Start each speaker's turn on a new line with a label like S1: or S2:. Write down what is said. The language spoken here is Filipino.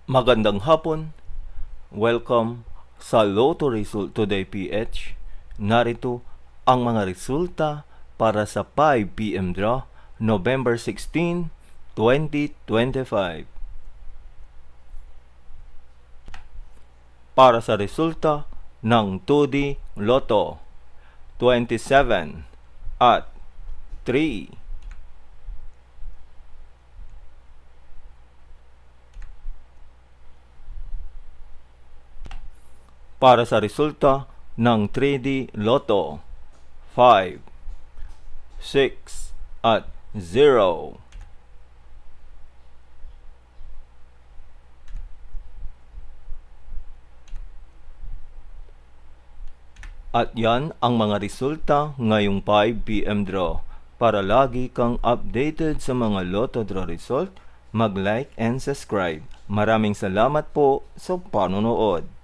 S1: Magandang hapon. Welcome sa Lotto Result Today PH. Narito ang mga resulta para sa 5 PM draw, November 16, 2025. Para sa resulta ng 2D Lotto, 27 at 3. Para sa resulta ng 3D Lotto, 5, 6 at 0. At yan ang mga resulta ngayong 5 PM draw. Para lagi kang updated sa mga Lotto draw result, mag-like and subscribe. Maraming salamat po sa panonood.